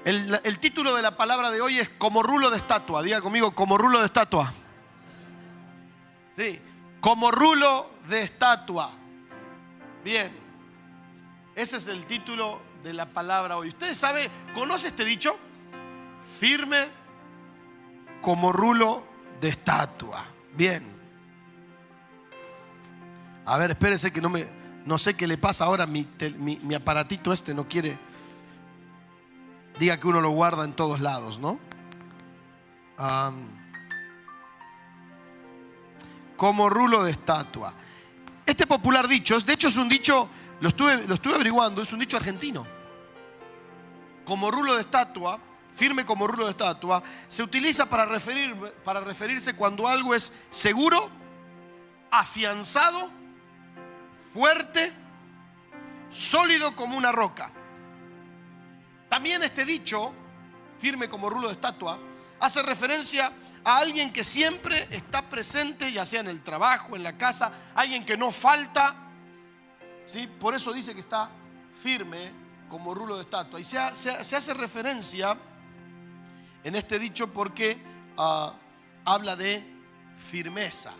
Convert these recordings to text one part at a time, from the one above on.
El título de la palabra de hoy es como rulo de estatua. Diga conmigo, como rulo de estatua. Sí, como rulo de estatua. Bien, ese es el título de la palabra hoy. ¿Ustedes saben, conoce este dicho? Firme como rulo de estatua. Bien. A ver, espérese que no sé qué le pasa ahora. Mi aparatito este no quiere. Diga que uno lo guarda en todos lados, ¿no? Como rulo de estatua. Este popular dicho, de hecho es un dicho, lo estuve averiguando, es un dicho argentino. Como rulo de estatua, firme como rulo de estatua, se utiliza para referirse cuando algo es seguro, afianzado, fuerte, sólido como una roca. También este dicho, firme como rulo de estatua, hace referencia a alguien que siempre está presente, ya sea en el trabajo, en la casa, alguien que no falta, ¿sí? Por eso dice que está firme como rulo de estatua. Y se hace referencia en este dicho porque habla de firmeza.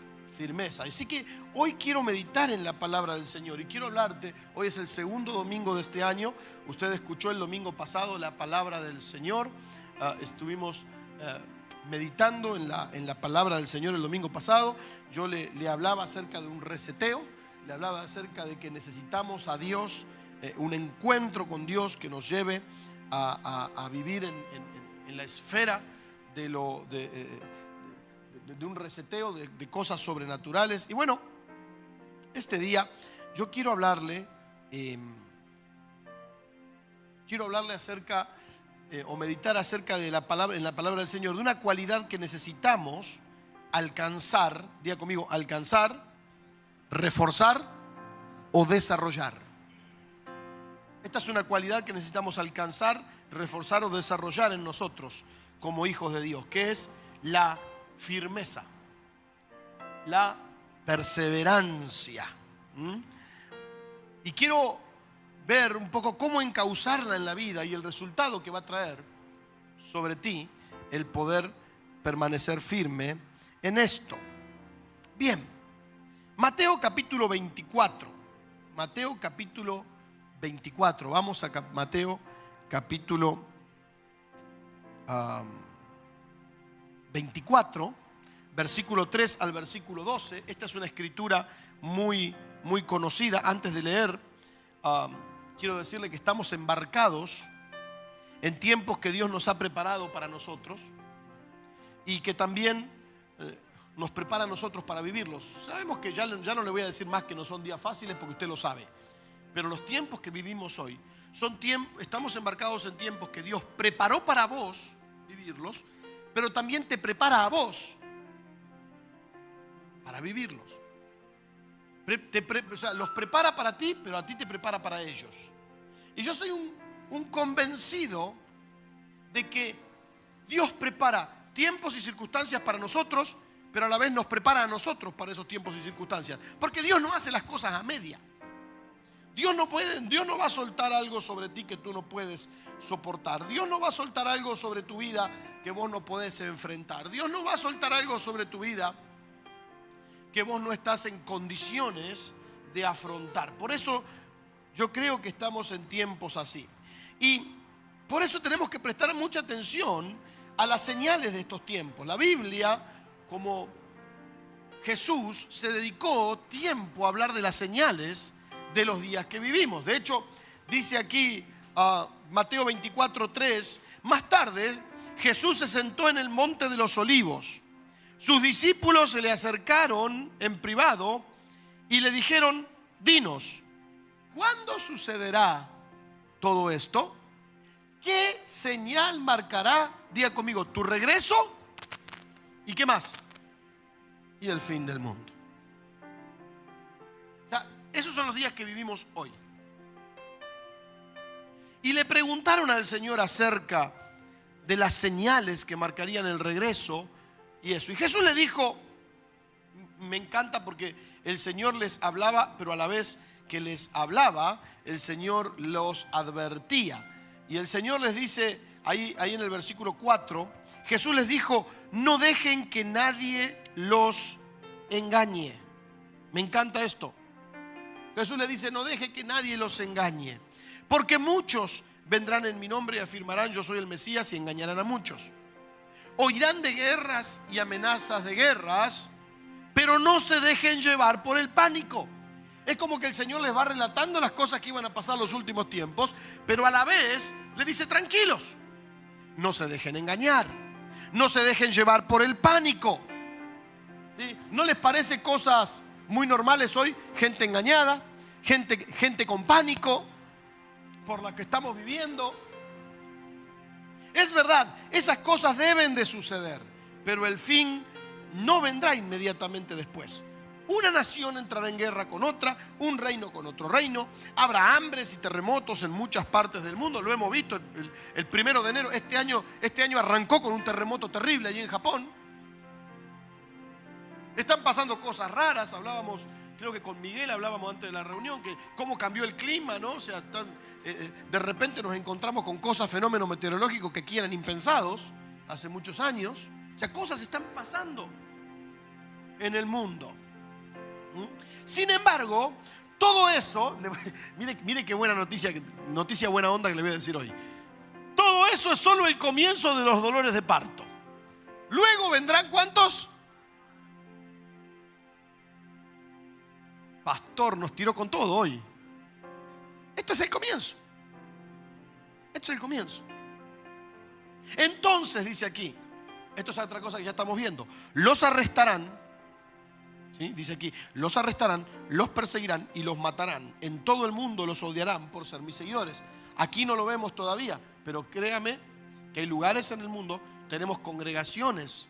Así que hoy quiero meditar en la palabra del Señor y quiero hablarte. Hoy es el segundo domingo de este año. Usted escuchó el domingo pasado la palabra del Señor. Estuvimos meditando en la palabra del Señor el domingo pasado. Yo le hablaba acerca de un reseteo. Le hablaba acerca de que necesitamos a Dios, un encuentro con Dios que nos lleve a vivir en la esfera de un reseteo de cosas sobrenaturales. Y bueno, este día yo quiero hablarle acerca o meditar acerca de la palabra del Señor, de una cualidad que necesitamos alcanzar. Diga conmigo, alcanzar, reforzar o desarrollar. Esta es una cualidad que necesitamos alcanzar, reforzar o desarrollar en nosotros como hijos de Dios, que es la firmeza, la perseverancia. Y quiero ver un poco cómo encauzarla en la vida y el resultado que va a traer sobre ti el poder permanecer firme en esto. Bien, Mateo capítulo 24. Mateo capítulo 24. Vamos a Mateo capítulo 24, versículo 3 al versículo 12. Esta es una escritura muy conocida. Antes de leer, quiero decirle que estamos embarcados en tiempos que Dios nos ha preparado para nosotros y que también nos prepara a nosotros para vivirlos. Sabemos que ya no le voy a decir más que no son días fáciles porque usted lo sabe, pero los tiempos que vivimos hoy estamos embarcados en tiempos que Dios preparó para vos vivirlos, pero también te prepara a vos para vivirlos. O sea, los prepara para ti, pero a ti te prepara para ellos. Y yo soy un convencido de que Dios prepara tiempos y circunstancias para nosotros, pero a la vez nos prepara a nosotros para esos tiempos y circunstancias. Porque Dios no hace las cosas a media. Dios no va a soltar algo sobre ti que tú no puedes soportar. Dios no va a soltar algo sobre tu vida que vos no podés enfrentar. Dios no va a soltar algo sobre tu vida que vos no estás en condiciones de afrontar. Por eso yo creo que estamos en tiempos así. Y por eso tenemos que prestar mucha atención a las señales de estos tiempos. La Biblia, como Jesús, se dedicó tiempo a hablar de las señales de los días que vivimos. De hecho, dice aquí Mateo 24:3, más tarde Jesús se sentó en el monte de los olivos. Sus discípulos se le acercaron en privado y le dijeron: dinos, ¿cuándo sucederá todo esto? ¿Qué señal marcará, diga conmigo, tu regreso? ¿Y qué más? Y el fin del mundo. O sea, esos son los días que vivimos hoy. Y le preguntaron al Señor acerca de las señales que marcarían el regreso y eso. Y Jesús le dijo, me encanta porque el Señor les hablaba, pero a la vez que les hablaba, el Señor los advertía. Y el Señor les dice, ahí en el versículo 4, Jesús les dijo, no dejen que nadie los engañe. Me encanta esto. Jesús le dice, no deje que nadie los engañe, porque muchos vendrán en mi nombre y afirmarán, yo soy el Mesías, y engañarán a muchos. Oirán de guerras y amenazas de guerras, pero no se dejen llevar por el pánico. Es como que el Señor les va relatando las cosas que iban a pasar en los últimos tiempos, pero a la vez le dice, tranquilos, no se dejen engañar, no se dejen llevar por el pánico. ¿Sí? ¿No les parece cosas muy normales hoy? Gente engañada, gente con pánico por la que estamos viviendo. Es verdad, esas cosas deben de suceder, pero el fin no vendrá inmediatamente después. Una nación entrará en guerra con otra, un reino con otro reino. Habrá hambres y terremotos en muchas partes del mundo. Lo hemos visto el 1 de enero. Este año arrancó con un terremoto terrible allí en Japón. Están pasando cosas raras. Hablábamos, creo que con Miguel hablábamos antes de la reunión, que cómo cambió el clima, ¿no? O sea, de repente nos encontramos con cosas, fenómenos meteorológicos que aquí eran impensados hace muchos años. O sea, cosas están pasando en el mundo. Sin embargo, todo eso, mire qué buena noticia buena onda que le voy a decir hoy. Todo eso es solo el comienzo de los dolores de parto. Luego vendrán ¿cuántos? Pastor, nos tiró con todo hoy. Esto es el comienzo. Esto es el comienzo. Entonces, dice aquí, esto es otra cosa que ya estamos viendo. Los arrestarán. ¿Sí? Dice aquí, los arrestarán, los perseguirán y los matarán. En todo el mundo los odiarán por ser mis seguidores. Aquí no lo vemos todavía, pero créame que hay lugares en el mundo, tenemos congregaciones,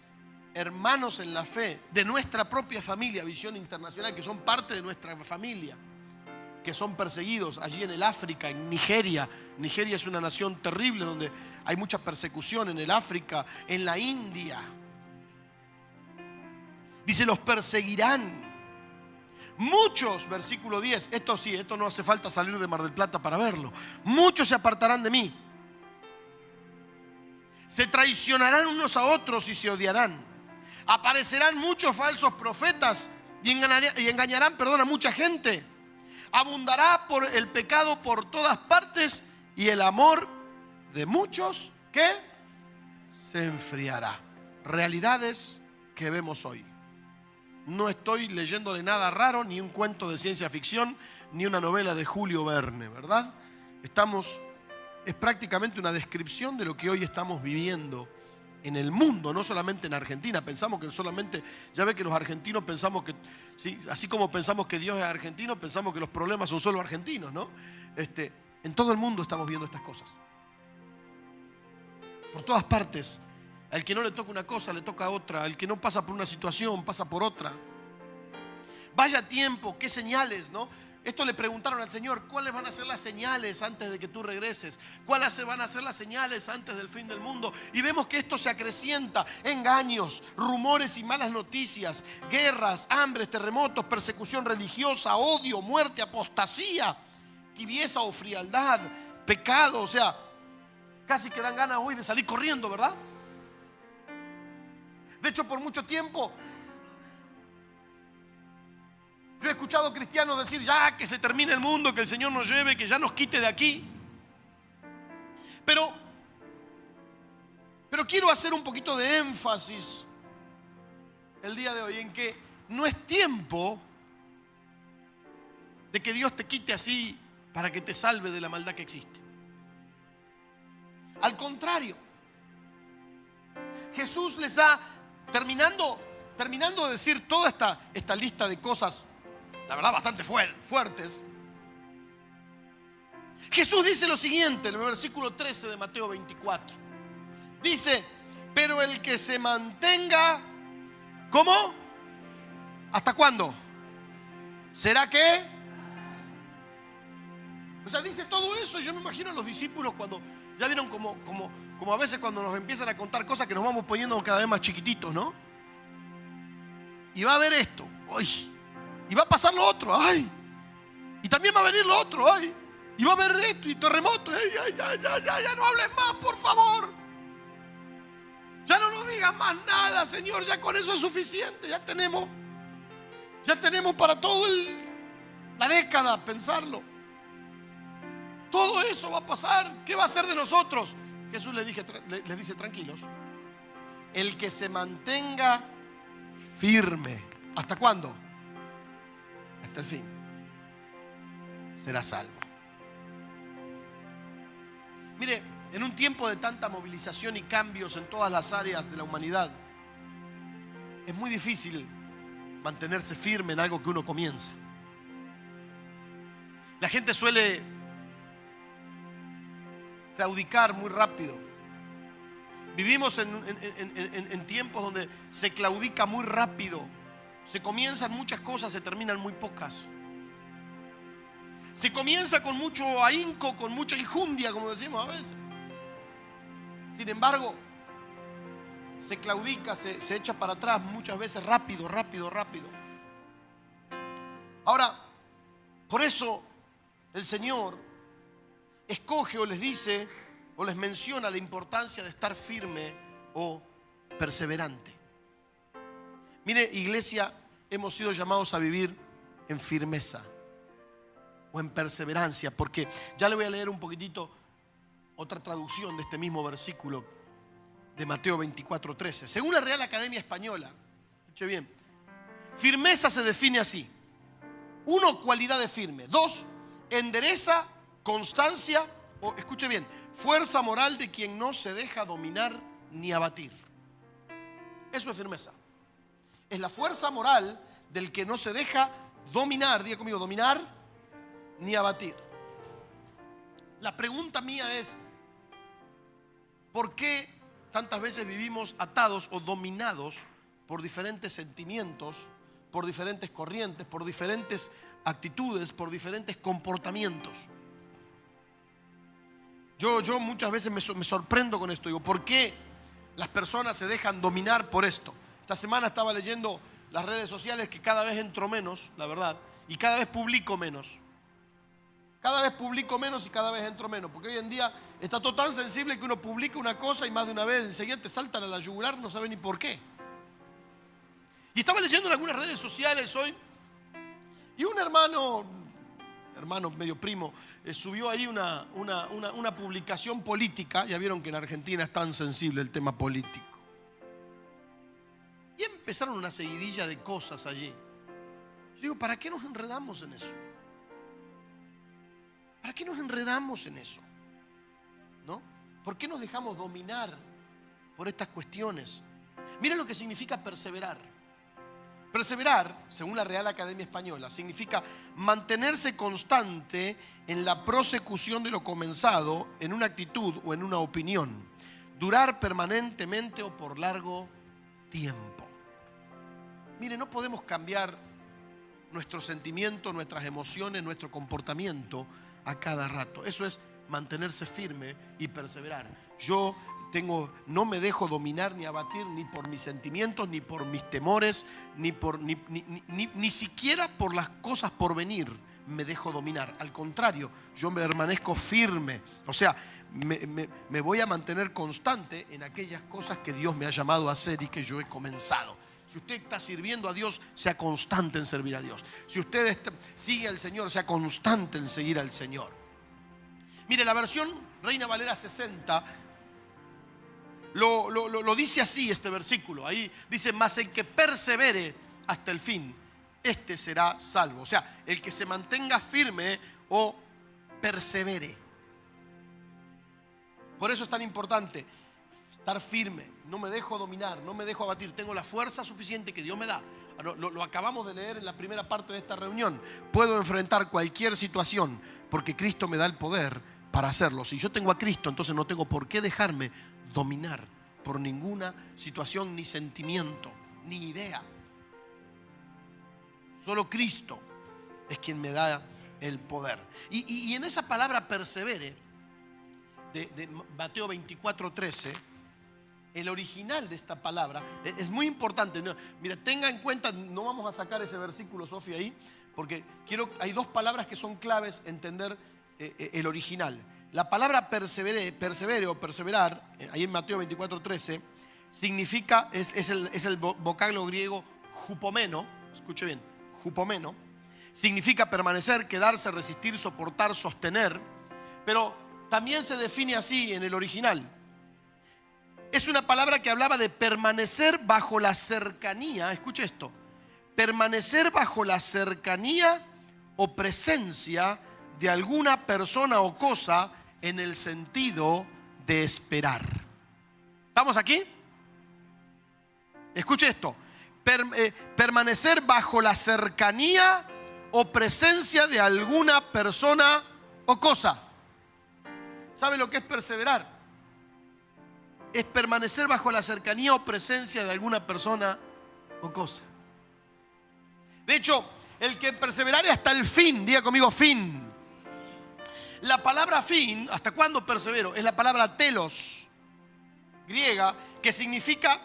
hermanos en la fe, de nuestra propia familia, Visión Internacional, que son parte de nuestra familia, que son perseguidos allí en el África, en Nigeria. Nigeria es una nación terrible donde hay mucha persecución, en el África, en la India. Dice, los perseguirán. Muchos, versículo 10, esto sí, esto no hace falta salir de Mar del Plata para verlo. Muchos se apartarán de mí. Se traicionarán unos a otros y se odiarán. Aparecerán muchos falsos profetas y engañarán, a mucha gente. Abundará por el pecado por todas partes y el amor de muchos, ¿qué? Se enfriará. Realidades que vemos hoy. No estoy leyéndole nada raro, ni un cuento de ciencia ficción, ni una novela de Julio Verne, ¿verdad? Es prácticamente una descripción de lo que hoy estamos viviendo en el mundo, no solamente en Argentina. Pensamos que solamente, ya ve que los argentinos pensamos que, ¿sí? Así como pensamos que Dios es argentino, pensamos que los problemas son solo argentinos, ¿no? En todo el mundo estamos viendo estas cosas. Por todas partes. Al que no le toca una cosa, le toca otra. Al que no pasa por una situación, pasa por otra. Vaya tiempo, qué señales, ¿no? Esto le preguntaron al Señor, ¿cuáles van a ser las señales antes de que tú regreses? ¿Cuáles van a ser las señales antes del fin del mundo? Y vemos que esto se acrecienta, engaños, rumores y malas noticias, guerras, hambres, terremotos, persecución religiosa, odio, muerte, apostasía, tibieza o frialdad, pecado. O sea, casi que dan ganas hoy de salir corriendo, ¿verdad? De hecho, por mucho tiempo yo he escuchado cristianos decir ya que se termine el mundo, que el Señor nos lleve, que ya nos quite de aquí. Pero quiero hacer un poquito de énfasis el día de hoy en que no es tiempo de que Dios te quite así para que te salve de la maldad que existe. Al contrario, Jesús les da, terminando de decir toda esta lista de cosas, la verdad, bastante fuertes. Jesús dice lo siguiente en el versículo 13 de Mateo 24. Dice, pero el que se mantenga, ¿cómo? ¿Hasta cuándo? ¿Será que? O sea, dice todo eso. Yo me imagino a los discípulos cuando, ya vieron como a veces cuando nos empiezan a contar cosas que nos vamos poniendo cada vez más chiquititos, ¿no? Y va a haber esto, ¡ay! Y va a pasar lo otro, ¡ay! Y también va a venir lo otro, ¡ay! Y va a haber esto y terremoto. Ya no hables más, por favor. Ya no nos digas más nada, Señor. Ya con eso es suficiente. Ya tenemos para toda la década pensarlo. Todo eso va a pasar. ¿Qué va a ser de nosotros? Jesús les dice, tranquilos. El que se mantenga firme. ¿Hasta cuándo? Hasta el fin. Será salvo. Mire, en un tiempo de tanta movilización y cambios en todas las áreas de la humanidad, es muy difícil mantenerse firme en algo que uno comienza. La gente suele claudicar muy rápido. Vivimos en tiempos donde se claudica muy rápido. Se comienzan muchas cosas, se terminan muy pocas. Se comienza con mucho ahínco, con mucha injundia, como decimos a veces. Sin embargo, se claudica, se echa para atrás muchas veces rápido. Ahora, por eso el Señor escoge o les dice o les menciona la importancia de estar firme o perseverante. Mire, iglesia, hemos sido llamados a vivir en firmeza o en perseverancia, porque ya le voy a leer un poquitito otra traducción de este mismo versículo de Mateo 24:13. Según la Real Academia Española, escuche bien, firmeza se define así: 1, cualidad de firme; 2, endereza, constancia o, escuche bien, fuerza moral de quien no se deja dominar ni abatir. Eso es firmeza. Es la fuerza moral del que no se deja dominar, diga conmigo, dominar ni abatir. La pregunta mía es, ¿por qué tantas veces vivimos atados o dominados por diferentes sentimientos, por diferentes corrientes, por diferentes actitudes, por diferentes comportamientos? Yo muchas veces me sorprendo con esto. Digo, ¿por qué las personas se dejan dominar por esto? Esta semana estaba leyendo las redes sociales que cada vez entro menos, la verdad, y cada vez publico menos. Cada vez publico menos y cada vez entro menos, porque hoy en día está todo tan sensible que uno publica una cosa y más de una vez enseguida te saltan a la yugular, no sabe ni por qué. Y estaba leyendo en algunas redes sociales hoy, y un hermano medio primo, subió ahí una publicación política. Ya vieron que en Argentina es tan sensible el tema político. Y empezaron una seguidilla de cosas allí. Yo digo, ¿para qué nos enredamos en eso? ¿Para qué nos enredamos en eso? ¿No? ¿Por qué nos dejamos dominar por estas cuestiones? Mira lo que significa perseverar. Perseverar, según la Real Academia Española, significa mantenerse constante en la prosecución de lo comenzado, en una actitud o en una opinión. Durar permanentemente o por largo tiempo. Mire, no podemos cambiar nuestros sentimientos, nuestras emociones, nuestro comportamiento a cada rato. Eso es mantenerse firme y perseverar. Yo no me dejo dominar ni abatir ni por mis sentimientos, ni por mis temores, ni siquiera por las cosas por venir me dejo dominar. Al contrario, yo me permanezco firme. O sea, me voy a mantener constante en aquellas cosas que Dios me ha llamado a hacer y que yo he comenzado. Si usted está sirviendo a Dios, sea constante en servir a Dios. Si usted sigue al Señor, sea constante en seguir al Señor. Mire, la versión Reina Valera 60 lo dice así este versículo. Ahí dice, mas el que persevere hasta el fin, este será salvo. O sea, el que se mantenga firme o persevere. Por eso es tan importante estar firme. No me dejo dominar, no me dejo abatir. Tengo la fuerza suficiente que Dios me da. Lo acabamos de leer en la primera parte de esta reunión. Puedo enfrentar cualquier situación porque Cristo me da el poder para hacerlo. Si yo tengo a Cristo, entonces no tengo por qué dejarme dominar por ninguna situación, ni sentimiento, ni idea. Solo Cristo es quien me da el poder. Y en esa palabra persevere de Mateo 24:13, el original de esta palabra es muy importante. Mira, tenga en cuenta, no vamos a sacar ese versículo, Sofía, ahí, porque hay dos palabras que son claves entender el original. La palabra persevere o perseverar, ahí en Mateo 24:13, significa, es el vocablo griego hupomeno, escuche bien, hupomeno, significa permanecer, quedarse, resistir, soportar, sostener, pero también se define así en el original. Es una palabra que hablaba de permanecer bajo la cercanía, escuche esto, permanecer bajo la cercanía o presencia de alguna persona o cosa en el sentido de esperar. ¿Estamos aquí? Escuche esto, permanecer bajo la cercanía o presencia de alguna persona o cosa. ¿Sabe lo que es perseverar? Es permanecer bajo la cercanía o presencia de alguna persona o cosa. De hecho, el que perseverare hasta el fin, diga conmigo fin. La palabra fin, ¿hasta cuándo persevero? Es la palabra telos, griega, que significa,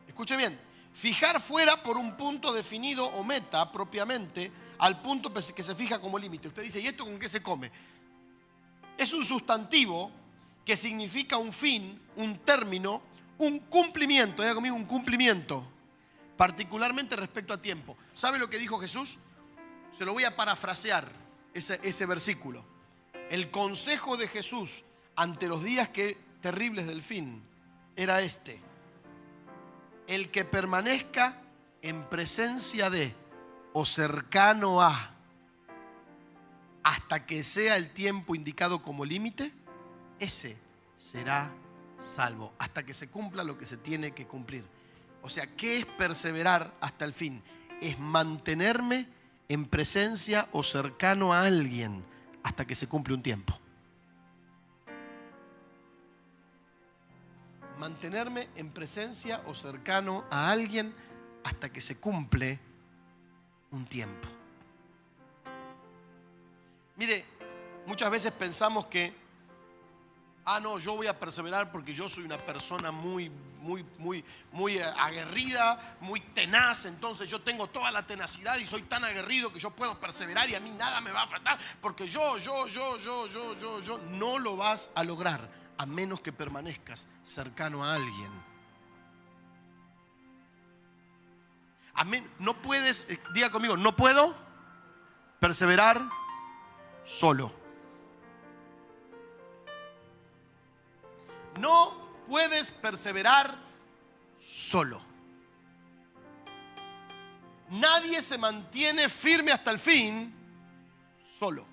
escuche bien, fijar fuera por un punto definido o meta propiamente, al punto que se fija como límite. Usted dice, ¿y esto con qué se come? Es un sustantivo que significa un fin, un término, un cumplimiento, diga conmigo, un cumplimiento, particularmente respecto a tiempo. ¿Sabe lo que dijo Jesús? Se lo voy a parafrasear, ese versículo. El consejo de Jesús ante los días terribles del fin era este: el que permanezca en presencia de o cercano a hasta que sea el tiempo indicado como límite, ese será salvo, hasta que se cumpla lo que se tiene que cumplir. O sea, ¿qué es perseverar hasta el fin? Es mantenerme en presencia o cercano a alguien hasta que se cumple un tiempo. Mantenerme en presencia o cercano a alguien hasta que se cumple un tiempo. Mire, muchas veces pensamos que no, yo voy a perseverar porque yo soy una persona muy aguerrida, muy tenaz, entonces yo tengo toda la tenacidad y soy tan aguerrido que yo puedo perseverar y a mí nada me va a faltar porque yo. No lo vas a lograr a menos que permanezcas cercano a alguien. Amén. No puedes, diga conmigo, no puedo perseverar solo. No puedes perseverar solo. Nadie se mantiene firme hasta el fin solo.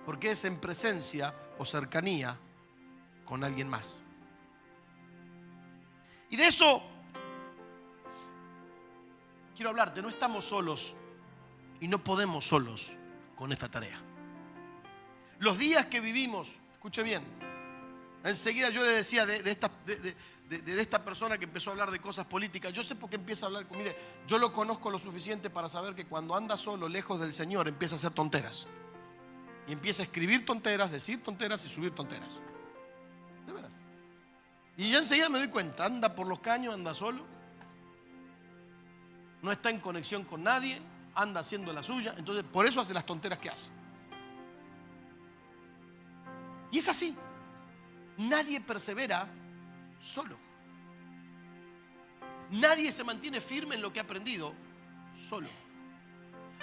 Porque es en presencia o cercanía con alguien más. Y de eso quiero hablarte. No estamos solos y no podemos solos con esta tarea. Los días que vivimos, escuche bien, enseguida yo le decía de esta persona que empezó a hablar de cosas políticas. Yo sé por qué empieza a hablar. Mire, yo lo conozco lo suficiente para saber que cuando anda solo, lejos del Señor, empieza a hacer tonteras. Y empieza a escribir tonteras, decir tonteras y subir tonteras. De veras. Y yo enseguida me doy cuenta, anda por los caños, anda solo. No está en conexión con nadie, anda haciendo la suya. Entonces, por eso hace las tonteras que hace. Y es así. Nadie persevera solo. Nadie se mantiene firme en lo que ha aprendido solo.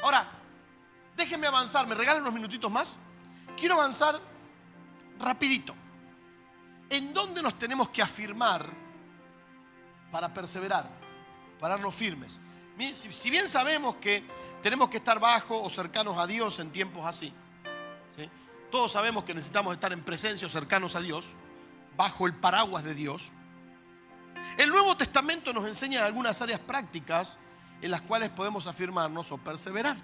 Ahora, déjenme avanzar. ¿Me regalan unos minutitos más? Quiero avanzar rapidito. ¿En dónde nos tenemos que afirmar para perseverar? Para darnos firmes. Si bien sabemos que tenemos que estar bajo o cercanos a Dios en tiempos así, ¿sí? Todos sabemos que necesitamos estar en presencia o cercanos a Dios, bajo el paraguas de Dios. El Nuevo Testamento nos enseña algunas áreas prácticas en las cuales podemos afirmarnos o perseverar.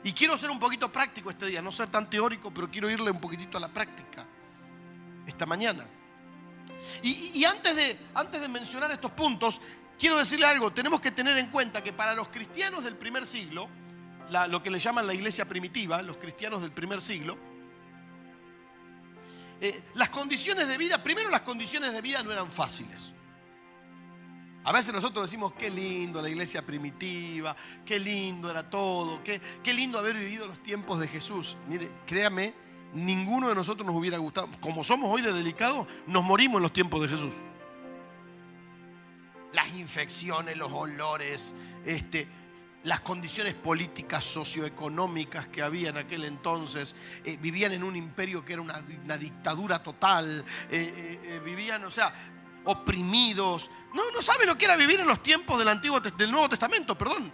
Y quiero ser un poquito práctico este día, no ser tan teórico, pero quiero irle un poquitito a la práctica esta mañana. Y antes de mencionar estos puntos, quiero decirle algo. Tenemos que tener en cuenta que para los cristianos del primer siglo, lo que le llaman la iglesia primitiva, los cristianos del primer siglo, las condiciones de vida, primero las condiciones de vida no eran fáciles. A veces nosotros decimos qué lindo la iglesia primitiva, qué lindo era todo, qué lindo haber vivido los tiempos de Jesús. Mire, créame, ninguno de nosotros nos hubiera gustado. Como somos hoy de delicados, nos morimos en los tiempos de Jesús. Las infecciones, los olores, las condiciones políticas, socioeconómicas que había en aquel entonces, vivían en un imperio que era una dictadura total, vivían, oprimidos. No sabe lo que era vivir en los tiempos del Nuevo Testamento, perdón.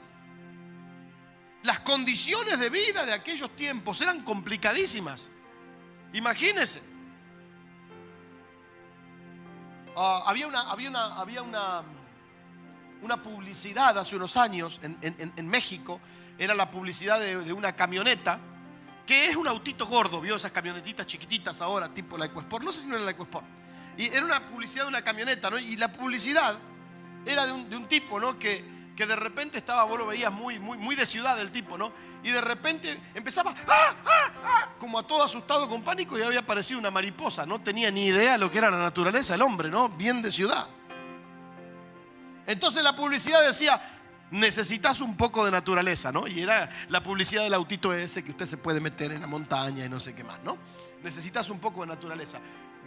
Las condiciones de vida de aquellos tiempos eran complicadísimas. Imagínense. Había una publicidad hace unos años en México. Era la publicidad de una camioneta, que es un autito gordo. ¿Vio esas camionetitas chiquititas ahora, tipo la EcoSport? No sé si no era la EcoSport. Y era una publicidad de una camioneta, ¿no? Y la publicidad era de un tipo, ¿no? Que de repente estaba, vos lo veías muy de ciudad el tipo, ¿no? Y de repente empezaba como a todo asustado con pánico, y había aparecido una mariposa. No tenía ni idea de lo que era la naturaleza, el hombre, ¿no? Bien de ciudad. Entonces la publicidad decía, necesitas un poco de naturaleza, ¿no? Y era la publicidad del autito ese que usted se puede meter en la montaña y no sé qué más, ¿no? Necesitas un poco de naturaleza.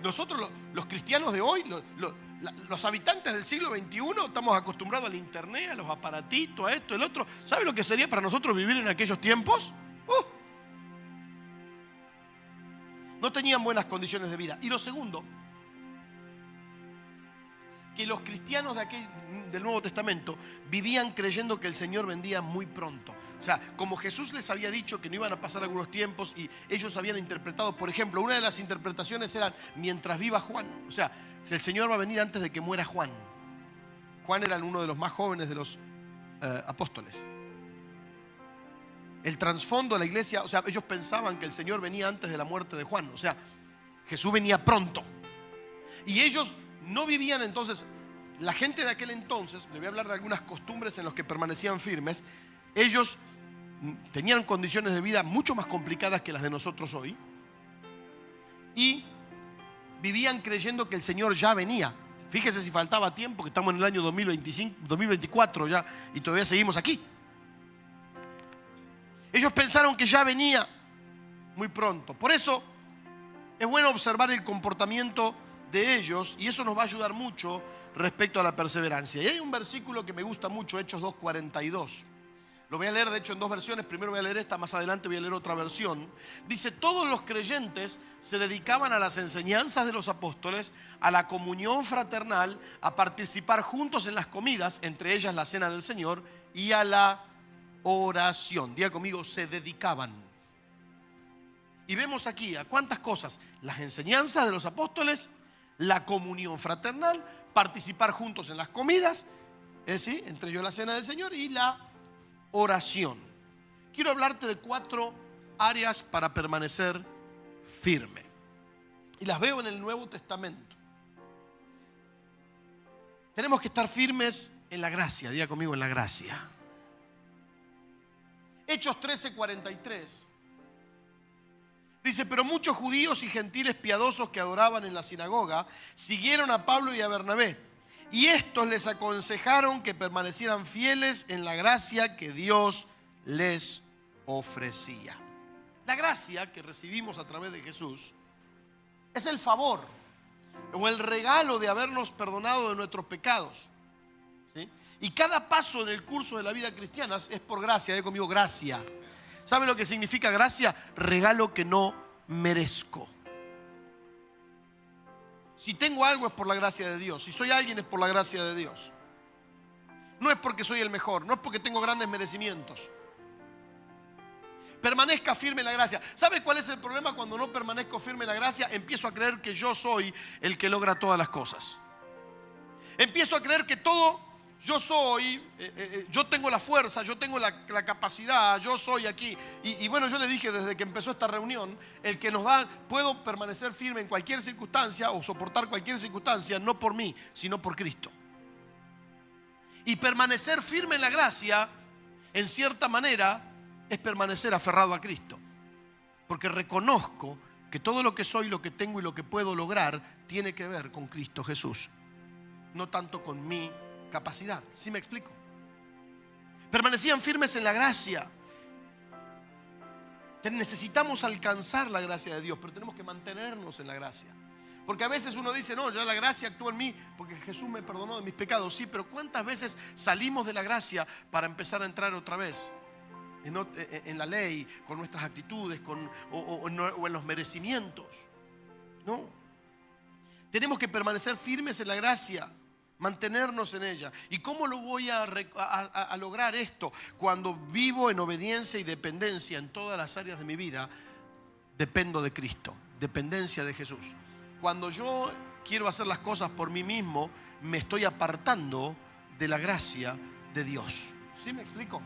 Nosotros, los cristianos de hoy, los habitantes del siglo XXI, estamos acostumbrados al internet, a los aparatitos, a esto, el otro. ¿Sabe lo que sería para nosotros vivir en aquellos tiempos? No tenían buenas condiciones de vida. Y lo segundo, que los cristianos del Nuevo Testamento vivían creyendo que el Señor vendría muy pronto. O sea, como Jesús les había dicho que no iban a pasar algunos tiempos, y ellos habían interpretado, por ejemplo, una de las interpretaciones era mientras viva Juan. O sea, el Señor va a venir antes de que muera Juan. Juan era uno de los más jóvenes de los apóstoles. El trasfondo de la iglesia, o sea, ellos pensaban que el Señor venía antes de la muerte de Juan. O sea, Jesús venía pronto. Y ellos no vivían entonces, la gente de aquel entonces, le voy a hablar de algunas costumbres en las que permanecían firmes. Ellos tenían condiciones de vida mucho más complicadas que las de nosotros hoy, y vivían creyendo que el Señor ya venía. Fíjese si faltaba tiempo, que estamos en el año 2025, 2024 ya, y todavía seguimos aquí. Ellos pensaron que ya venía muy pronto. Por eso es bueno observar el comportamiento de ellos, y eso nos va a ayudar mucho respecto a la perseverancia. Y hay un versículo que me gusta mucho, Hechos 2:42. Lo voy a leer, de hecho, en dos versiones. Primero voy a leer esta, más adelante voy a leer otra versión. Dice: todos los creyentes se dedicaban a las enseñanzas de los apóstoles, a la comunión fraternal, a participar juntos en las comidas, entre ellas la cena del Señor, y a la oración. Diga conmigo, se dedicaban. Y vemos aquí a cuántas cosas: las enseñanzas de los apóstoles, la comunión fraternal, participar juntos en las comidas, entre ellos la cena del Señor, y la oración. Quiero hablarte de 4 áreas para permanecer firme, y las veo en el Nuevo Testamento. Tenemos que estar firmes en la gracia. Diga conmigo, en la gracia. Hechos 13:43 dice: pero muchos judíos y gentiles piadosos que adoraban en la sinagoga siguieron a Pablo y a Bernabé, y estos les aconsejaron que permanecieran fieles en la gracia que Dios les ofrecía. La gracia que recibimos a través de Jesús es el favor o el regalo de habernos perdonado de nuestros pecados, ¿sí? Y cada paso en el curso de la vida cristiana es por gracia. Diga conmigo, gracia. ¿Sabe lo que significa gracia? Regalo que no merezco. Si tengo algo es por la gracia de Dios. Si soy alguien es por la gracia de Dios. No es porque soy el mejor, no es porque tengo grandes merecimientos. Permanezca firme en la gracia. ¿Sabe cuál es el problema cuando no permanezco firme en la gracia? Empiezo a creer que yo soy el que logra todas las cosas. Empiezo a creer que todo yo soy, yo tengo la fuerza, yo tengo la capacidad, yo soy aquí. Y bueno, yo le dije desde que empezó esta reunión, el que nos da, puedo permanecer firme en cualquier circunstancia o soportar cualquier circunstancia, no por mí, sino por Cristo. Y permanecer firme en la gracia, en cierta manera, es permanecer aferrado a Cristo. Porque reconozco que todo lo que soy, lo que tengo y lo que puedo lograr tiene que ver con Cristo Jesús, no tanto con mi capacidad. ¿Sí me explico? Permanecían firmes en la gracia. Necesitamos alcanzar la gracia de Dios, pero tenemos que mantenernos en la gracia. Porque a veces uno dice, no, ya la gracia actúa en mí porque Jesús me perdonó de mis pecados. Sí, pero ¿cuántas veces salimos de la gracia para empezar a entrar otra vez en la ley, con nuestras actitudes, o en los merecimientos? No. Tenemos que permanecer firmes en la gracia, mantenernos en ella. ¿Y cómo lo voy a lograr esto? Cuando vivo en obediencia y dependencia en todas las áreas de mi vida, dependo de Cristo, dependencia de Jesús. Cuando yo quiero hacer las cosas por mí mismo, me estoy apartando de la gracia de Dios. ¿Sí me explico?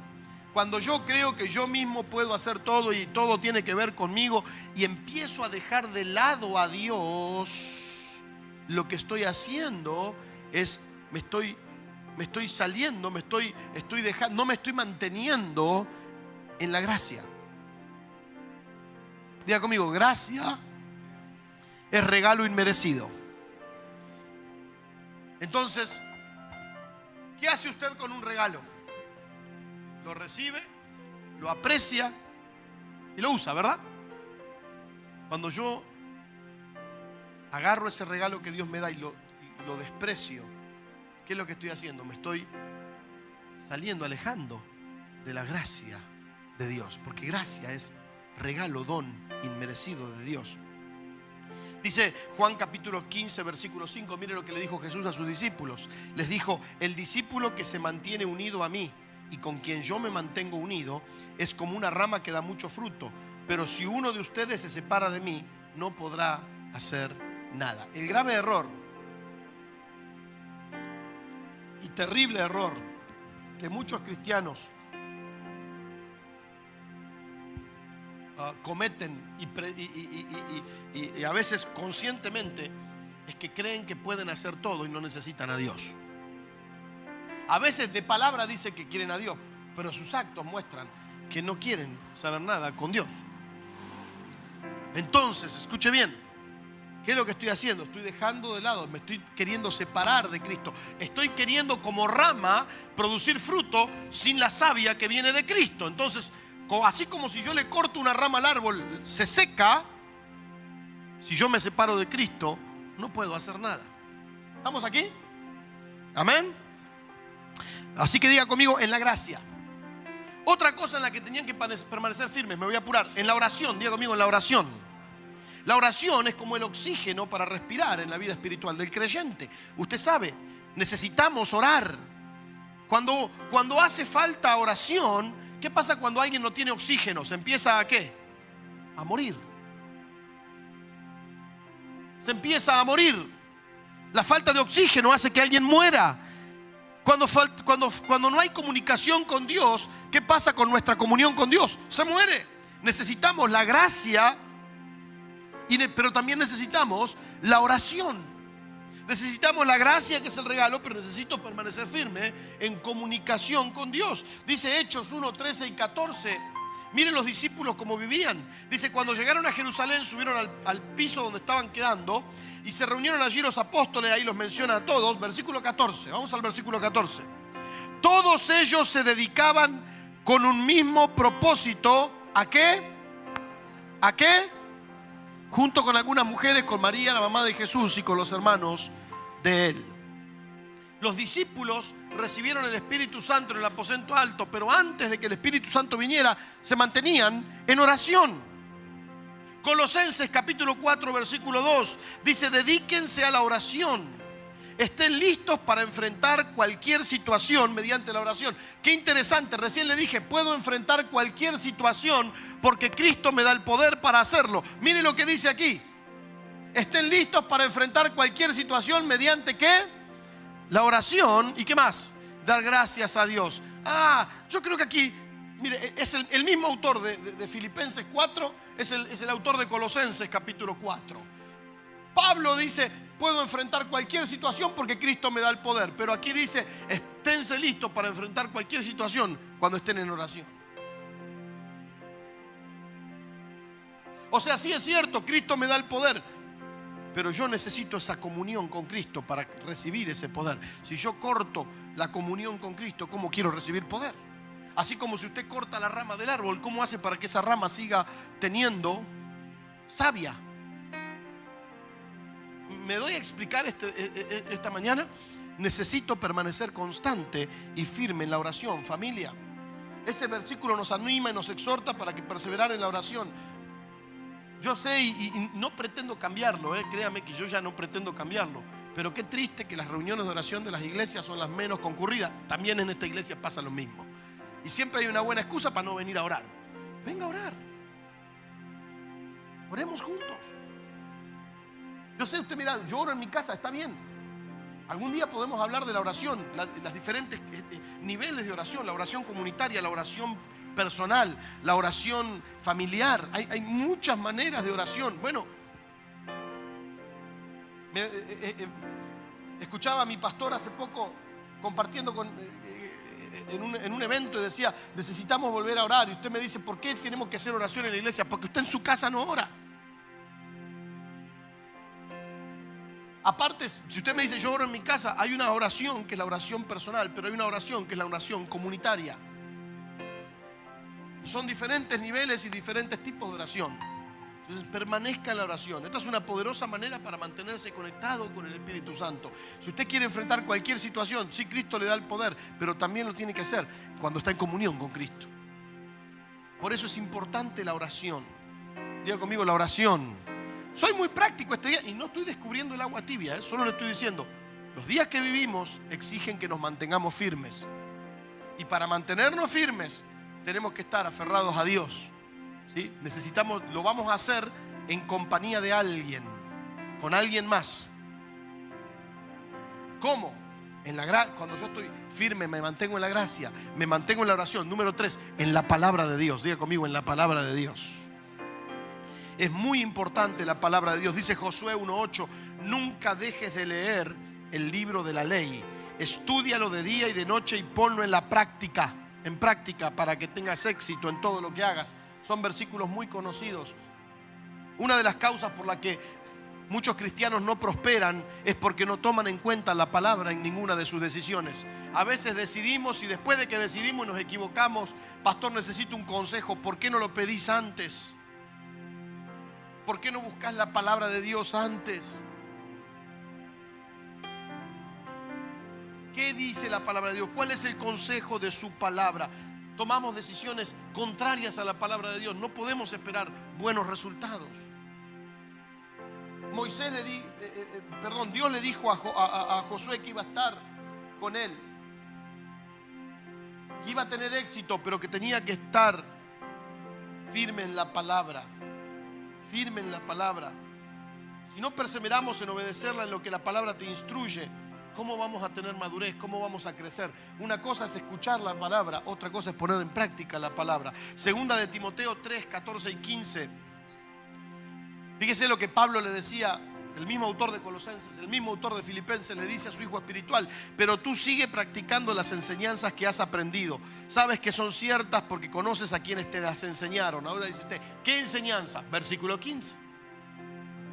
Cuando yo creo que yo mismo puedo hacer todo y todo tiene que ver conmigo y empiezo a dejar de lado a Dios, lo que estoy haciendo es me estoy saliendo, estoy dejando, no me estoy manteniendo en la gracia. Diga conmigo, gracia es regalo inmerecido. Entonces, ¿qué hace usted con un regalo? Lo recibe, lo aprecia y lo usa, ¿verdad? Cuando yo agarro ese regalo que Dios me da y lo desprecio, ¿qué es lo que estoy haciendo? Me estoy saliendo, alejando de la gracia de Dios, porque gracia es regalo, don inmerecido de Dios. Dice Juan capítulo 15, versículo 5, mire lo que le dijo Jesús a sus discípulos. Les dijo, el discípulo que se mantiene unido a mí y con quien yo me mantengo unido es como una rama que da mucho fruto, pero si uno de ustedes se separa de mí, no podrá hacer nada. El grave error y terrible error que muchos cristianos cometen y a veces conscientemente es que creen que pueden hacer todo y no necesitan a Dios. A veces de palabra dicen que quieren a Dios, pero sus actos muestran que no quieren saber nada con Dios. Entonces, escuche bien, ¿qué es lo que estoy haciendo? Estoy dejando de lado, me estoy queriendo separar de Cristo. Estoy queriendo como rama producir fruto sin la savia que viene de Cristo. Entonces, así como si yo le corto una rama al árbol, se seca. Si yo me separo de Cristo, no puedo hacer nada. ¿Estamos aquí? Amén. Así que diga conmigo, en la gracia. Otra cosa en la que tenían que permanecer firmes, me voy a apurar, en la oración. Diga conmigo, en la oración. La oración es como el oxígeno para respirar en la vida espiritual del creyente. Usted sabe, necesitamos orar. Cuando hace falta oración, ¿qué pasa cuando alguien no tiene oxígeno? ¿Se empieza a qué? A morir. Se empieza a morir. La falta de oxígeno hace que alguien muera. Cuando no hay comunicación con Dios, ¿qué pasa con nuestra comunión con Dios? Se muere. Necesitamos la gracia, pero también necesitamos la oración. Necesitamos la gracia, que es el regalo, pero necesito permanecer firme en comunicación con Dios. Dice Hechos 1, 13 y 14. Miren los discípulos cómo vivían. Dice, cuando llegaron a Jerusalén, subieron al piso donde estaban quedando y se reunieron allí los apóstoles, ahí los menciona a todos. Versículo 14, vamos al versículo 14. Todos ellos se dedicaban con un mismo propósito. ¿A qué? ¿A qué? Junto con algunas mujeres, con María, la mamá de Jesús, y con los hermanos de él. Los discípulos recibieron el Espíritu Santo en el aposento alto, pero antes de que el Espíritu Santo viniera, se mantenían en oración. Colosenses capítulo 4, versículo 2, dice, dedíquense a la oración. Estén listos para enfrentar cualquier situación mediante la oración. Qué interesante, recién le dije, puedo enfrentar cualquier situación porque Cristo me da el poder para hacerlo. Mire lo que dice aquí. Estén listos para enfrentar cualquier situación mediante ¿qué? La oración. ¿Y qué más? Dar gracias a Dios. Yo creo que aquí, mire, es el mismo autor de Filipenses 4, es el autor de Colosenses capítulo 4. Pablo dice, puedo enfrentar cualquier situación porque Cristo me da el poder. Pero aquí dice, esténse listos para enfrentar cualquier situación cuando estén en oración. O sea, sí es cierto, Cristo me da el poder, pero yo necesito esa comunión con Cristo para recibir ese poder. Si yo corto la comunión con Cristo, ¿cómo quiero recibir poder? Así como si usted corta la rama del árbol, ¿cómo hace para que esa rama siga teniendo savia? ¿Me doy a explicar esta mañana? Necesito permanecer constante y firme en la oración, familia. Ese versículo nos anima y nos exhorta para que perseverar en la oración. Yo sé y no pretendo cambiarlo, créame que yo ya no pretendo cambiarlo. Pero qué triste que las reuniones de oración de las iglesias son las menos concurridas. También en esta iglesia pasa lo mismo. Y siempre hay una buena excusa para no venir a orar. Venga a orar. Oremos juntos. Yo sé, usted mira, yo oro en mi casa, está bien. Algún día podemos hablar de la oración, las diferentes niveles de oración, la oración comunitaria, la oración personal, la oración familiar. Hay muchas maneras de oración. Bueno, escuchaba a mi pastor hace poco compartiendo en un evento y decía, necesitamos volver a orar. Y usted me dice, ¿por qué tenemos que hacer oración en la iglesia? Porque usted en su casa no ora. Aparte, si usted me dice, yo oro en mi casa, hay una oración que es la oración personal, pero hay una oración que es la oración comunitaria. Son diferentes niveles y diferentes tipos de oración. Entonces, permanezca en la oración. Esta es una poderosa manera para mantenerse conectado con el Espíritu Santo. Si usted quiere enfrentar cualquier situación, sí, Cristo le da el poder, pero también lo tiene que hacer cuando está en comunión con Cristo. Por eso es importante la oración. Diga conmigo, la oración. Soy muy práctico este día y no estoy descubriendo el agua tibia, solo le estoy diciendo, los días que vivimos exigen que nos mantengamos firmes. Y para mantenernos firmes, tenemos que estar aferrados a Dios, ¿sí? Lo vamos a hacer en compañía de alguien, con alguien más. ¿Cómo? Cuando yo estoy firme, me mantengo en la gracia, me mantengo en la oración. Número 3, en la palabra de Dios. Diga conmigo, en la palabra de Dios. Es muy importante la palabra de Dios. Dice Josué 1:8, nunca dejes de leer el libro de la ley. Estúdialo de día y de noche y ponlo en práctica para que tengas éxito en todo lo que hagas. Son versículos muy conocidos. Una de las causas por la que muchos cristianos no prosperan es porque no toman en cuenta la palabra en ninguna de sus decisiones. A veces decidimos y después de que decidimos nos equivocamos. Pastor, necesito un consejo. ¿Por qué no lo pedís antes? ¿Por qué no buscas la palabra de Dios antes? ¿Qué dice la palabra de Dios? ¿Cuál es el consejo de su palabra? Tomamos decisiones contrarias a la palabra de Dios. No podemos esperar buenos resultados. Dios le dijo a Josué que iba a estar con él, que iba a tener éxito, pero que tenía que estar firme en la palabra. Firme en la palabra. Si no perseveramos en obedecerla, en lo que la palabra te instruye, ¿cómo vamos a tener madurez? ¿Cómo vamos a crecer? Una cosa es escuchar la palabra, otra cosa es poner en práctica la palabra. Segunda de Timoteo 3, 14 y 15. Fíjese lo que Pablo le decía, el mismo autor de Colosenses, el mismo autor de Filipenses, le dice a su hijo espiritual: pero tú sigue practicando las enseñanzas que has aprendido. Sabes que son ciertas porque conoces a quienes te las enseñaron. Ahora dice usted, ¿qué enseñanza? Versículo 15.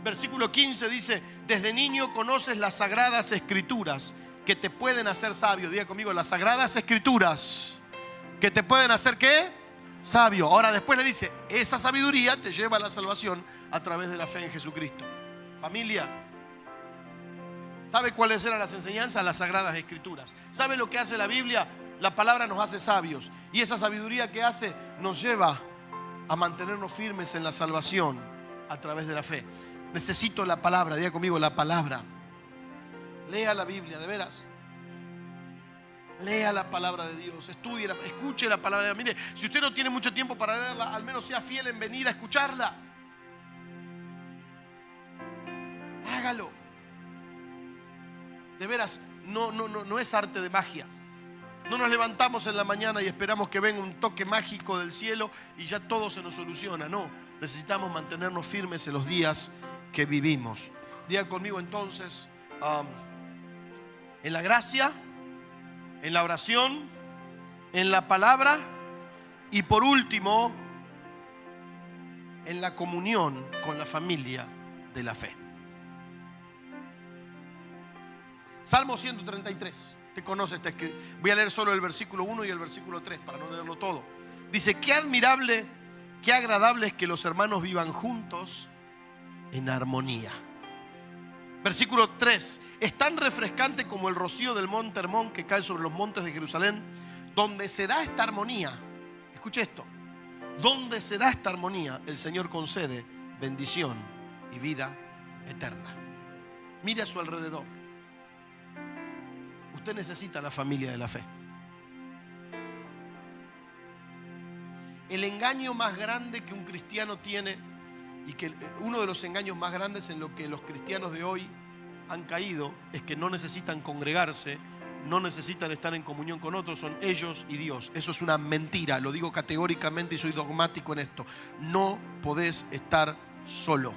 Versículo 15 dice: desde niño conoces las sagradas escrituras que te pueden hacer sabio. Diga conmigo, las sagradas escrituras que te pueden hacer ¿qué? Sabio. Ahora después le dice, esa sabiduría te lleva a la salvación a través de la fe en Jesucristo. Familia, ¿sabe cuáles eran las enseñanzas? Las sagradas escrituras. ¿Sabe lo que hace la Biblia? La palabra nos hace sabios. Y esa sabiduría que hace nos lleva a mantenernos firmes en la salvación a través de la fe. Necesito la palabra, diga conmigo, la palabra. Lea la Biblia, de veras. Lea la palabra de Dios, estudie, escuche la palabra de Dios. Mire, si usted no tiene mucho tiempo para leerla, al menos sea fiel en venir a escucharla. Hágalo. De veras, no es arte de magia. No nos levantamos en la mañana y esperamos que venga un toque mágico del cielo y ya todo se nos soluciona. No, necesitamos mantenernos firmes en los días que vivimos. Diga conmigo entonces, en la gracia, en la oración, en la palabra y por último, en la comunión con la familia de la fe. Salmo 133. Te conoce, voy a leer solo el versículo 1 y el versículo 3 para no leerlo todo. Dice: qué admirable, qué agradable es que los hermanos vivan juntos en armonía. Versículo 3. Es tan refrescante como el rocío del monte Hermón que cae sobre los montes de Jerusalén, donde se da esta armonía. Escuche esto: donde se da esta armonía, el Señor concede bendición y vida eterna. Mire a su alrededor. Usted necesita la familia de la fe. El engaño más grande que un cristiano tiene, y que uno de los engaños más grandes en lo que los cristianos de hoy han caído, es que no necesitan congregarse, no necesitan estar en comunión con otros, son ellos y Dios. Eso es una mentira, lo digo categóricamente y soy dogmático en esto. No podés estar solo.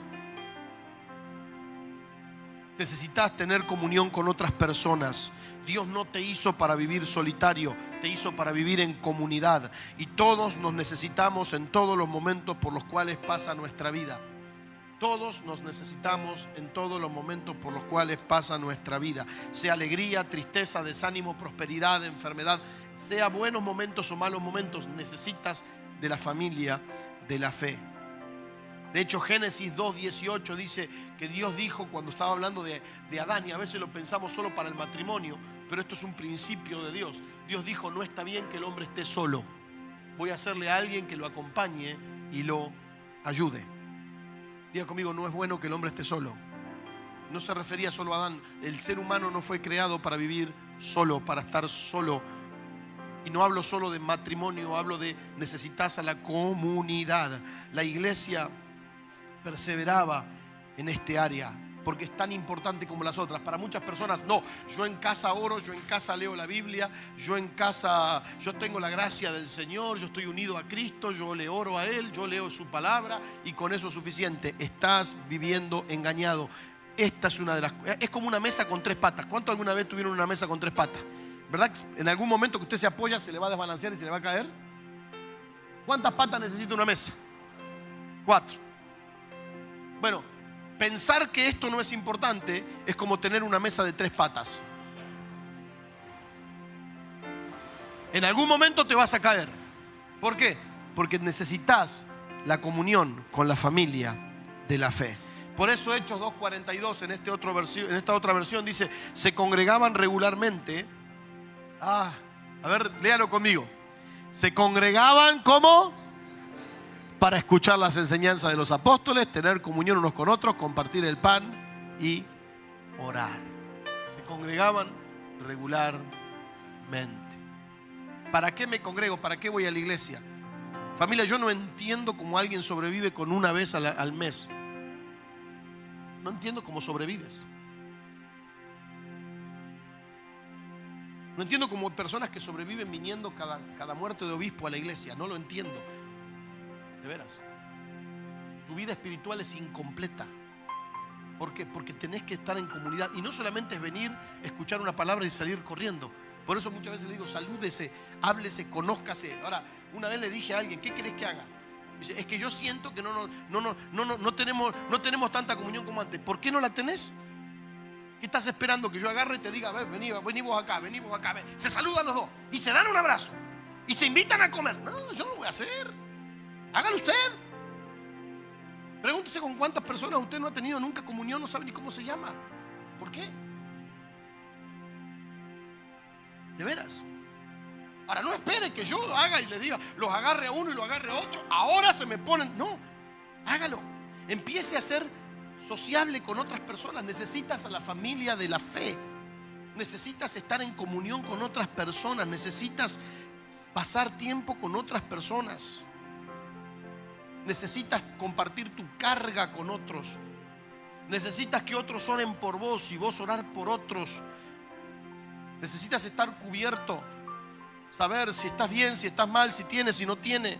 Necesitas tener comunión con otras personas. Dios no te hizo para vivir solitario, te hizo para vivir en comunidad. Y todos nos necesitamos en todos los momentos por los cuales pasa nuestra vida. Todos nos necesitamos en todos los momentos por los cuales pasa nuestra vida. Sea alegría, tristeza, desánimo, prosperidad, enfermedad, sea buenos momentos o malos momentos, necesitas de la familia de la fe. De hecho, Génesis 2:18 dice que Dios dijo, cuando estaba hablando de Adán, y a veces lo pensamos solo para el matrimonio, pero esto es un principio de Dios. Dios dijo: no está bien que el hombre esté solo. Voy a hacerle a alguien que lo acompañe y lo ayude. Diga conmigo: no es bueno que el hombre esté solo. No se refería solo a Adán. El ser humano no fue creado para vivir solo, para estar solo. Y no hablo solo de matrimonio, hablo de necesitas a la comunidad. La iglesia perseveraba en este área porque es tan importante como las otras. Para muchas personas, no, yo en casa oro, yo en casa leo la Biblia, yo en casa, yo tengo la gracia del Señor, yo estoy unido a Cristo, yo le oro a Él, yo leo su palabra y con eso es suficiente. Estás viviendo engañado. Esta es una de las, es como una mesa con 3 patas. ¿Cuántos alguna vez tuvieron una mesa con 3 patas? ¿Verdad? En algún momento que usted se apoya, se le va a desbalancear y se le va a caer. ¿Cuántas patas necesita una mesa? 4. Bueno, pensar que esto no es importante es como tener una mesa de 3 patas. En algún momento te vas a caer. ¿Por qué? Porque necesitas la comunión con la familia de la fe. Por eso Hechos 2:42 en esta otra versión dice: se congregaban regularmente. A ver, léalo conmigo. Se congregaban ¿cómo? Para escuchar las enseñanzas de los apóstoles, tener comunión unos con otros, compartir el pan y orar. Se congregaban regularmente. ¿Para qué me congrego? ¿Para qué voy a la iglesia? Familia, yo no entiendo cómo alguien sobrevive con una vez al mes. No entiendo cómo sobrevives. No entiendo cómo personas que sobreviven viniendo cada muerte de obispo a la iglesia. No lo entiendo. De veras. Tu vida espiritual es incompleta. ¿Por qué? Porque tenés que estar en comunidad. Y no solamente es venir, escuchar una palabra y salir corriendo. Por eso muchas veces le digo: salúdese, háblese, conózcase. Ahora, una vez le dije a alguien: ¿qué querés que haga? Dice: es que yo siento que no tenemos tanta comunión como antes. ¿Por qué no la tenés? ¿Qué estás esperando? Que yo agarre y te diga: a ver, vení vos acá, vení vos acá. Se saludan los dos y se dan un abrazo y se invitan a comer. No, yo no lo voy a hacer. Hágalo usted. Pregúntese con cuántas personas usted no ha tenido nunca comunión, no sabe ni cómo se llama. ¿Por qué? De veras. Ahora, no espere que yo haga y le diga, los agarre a uno y lo agarre a otro. Ahora se me ponen. No, hágalo. Empiece a ser sociable con otras personas. Necesitas a la familia de la fe. Necesitas estar en comunión con otras personas. Necesitas pasar tiempo con otras personas. Necesitas compartir tu carga con otros. Necesitas que otros oren por vos y vos orar por otros. Necesitas estar cubierto. Saber si estás bien, si estás mal, si tienes, si no tienes.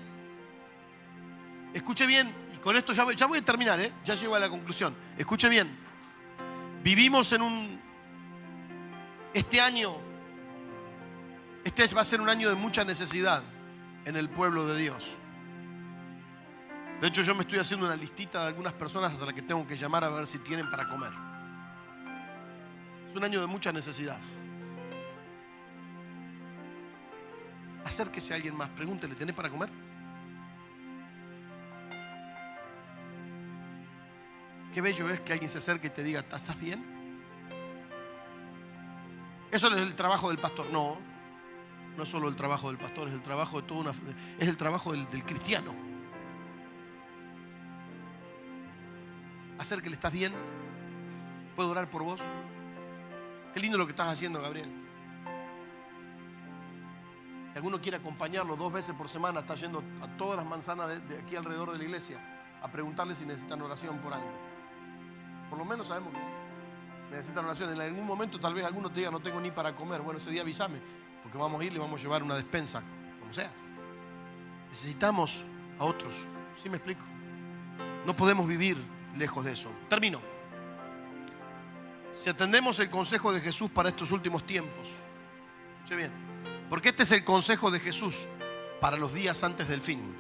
Escuche bien, y con esto ya voy a terminar, ya llego a la conclusión. Escuche bien. Vivimos en este año va a ser un año de mucha necesidad en el pueblo de Dios. De hecho, yo me estoy haciendo una listita de algunas personas a las que tengo que llamar a ver si tienen para comer. Es un año de mucha necesidad. Acérquese a alguien más, pregúntele, ¿tenés para comer? Qué bello es que alguien se acerque y te diga, ¿estás bien? Eso es el trabajo del pastor. No, no es solo el trabajo del pastor, es el trabajo de es el trabajo del cristiano. Acérquele, ¿estás bien? ¿Puedo orar por vos? Qué lindo lo que estás haciendo, Gabriel. Si alguno quiere acompañarlo 2 veces por semana, está yendo a todas las manzanas de aquí alrededor de la iglesia a preguntarle si necesitan oración por algo. Por lo menos sabemos que necesitan oración. En algún momento tal vez alguno te diga, no tengo ni para comer. Bueno, ese día avísame, porque vamos a ir, le vamos a llevar una despensa, como sea. Necesitamos a otros. ¿Sí me explico? No podemos vivir lejos de eso. Termino. Si atendemos el consejo de Jesús para estos últimos tiempos, escuche bien, porque este es el consejo de Jesús para los días antes del fin,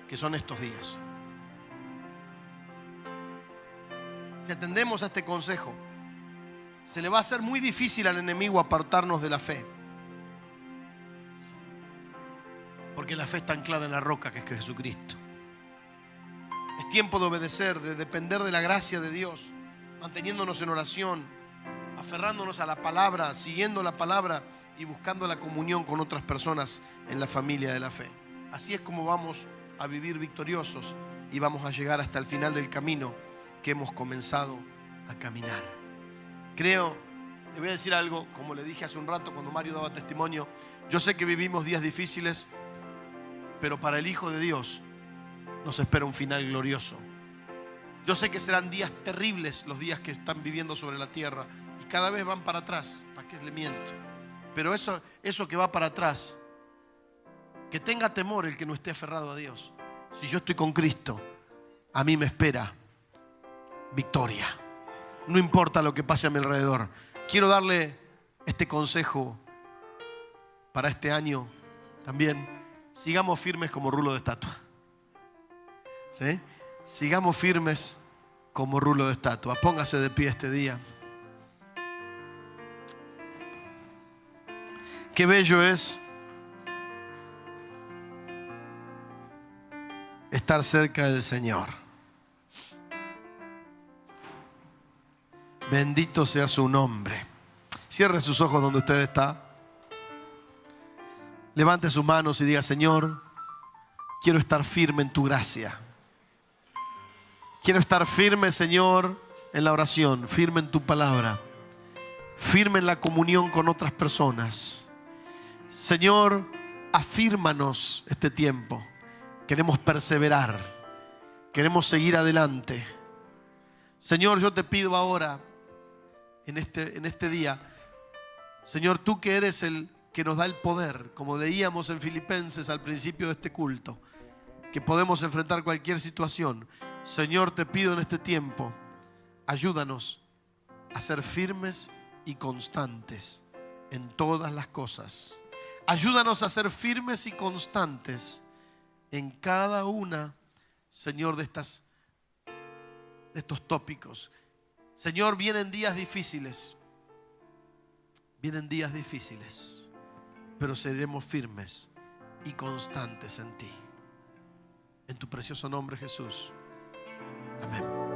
que son estos días. Si atendemos a este consejo, se le va a hacer muy difícil al enemigo apartarnos de la fe, porque la fe está anclada en la roca que es Jesucristo. Es tiempo de obedecer, de depender de la gracia de Dios, manteniéndonos en oración, aferrándonos a la palabra, siguiendo la palabra y buscando la comunión con otras personas en la familia de la fe. Así es como vamos a vivir victoriosos y vamos a llegar hasta el final del camino que hemos comenzado a caminar. Creo, te voy a decir algo, como le dije hace un rato cuando Mario daba testimonio, yo sé que vivimos días difíciles, pero para el Hijo de Dios nos espera un final glorioso. Yo sé que serán días terribles los días que están viviendo sobre la tierra y cada vez van para atrás, ¿para qué le miento? Pero eso que va para atrás, que tenga temor el que no esté aferrado a Dios. Si yo estoy con Cristo, a mí me espera victoria. No importa lo que pase a mi alrededor. Quiero darle este consejo para este año también. Sigamos firmes como rulo de estatua. ¿Sí? Sigamos firmes como rulo de estatua. Póngase de pie este día. Qué bello es estar cerca del Señor. Bendito sea su nombre. Cierre sus ojos donde usted está. Levante sus manos y diga, Señor, quiero estar firme en tu gracia. Quiero estar firme, Señor, en la oración, firme en tu palabra, firme en la comunión con otras personas. Señor, afírmanos este tiempo. Queremos perseverar, queremos seguir adelante. Señor, yo te pido ahora, en este día, Señor, tú que eres el que nos da el poder, como leíamos en Filipenses al principio de este culto, que podemos enfrentar cualquier situación. Señor, te pido en este tiempo, ayúdanos a ser firmes y constantes en todas las cosas. Ayúdanos a ser firmes y constantes en cada una, Señor, de estos tópicos. Señor, vienen días difíciles, pero seremos firmes y constantes en ti. En tu precioso nombre, Jesús. Amén.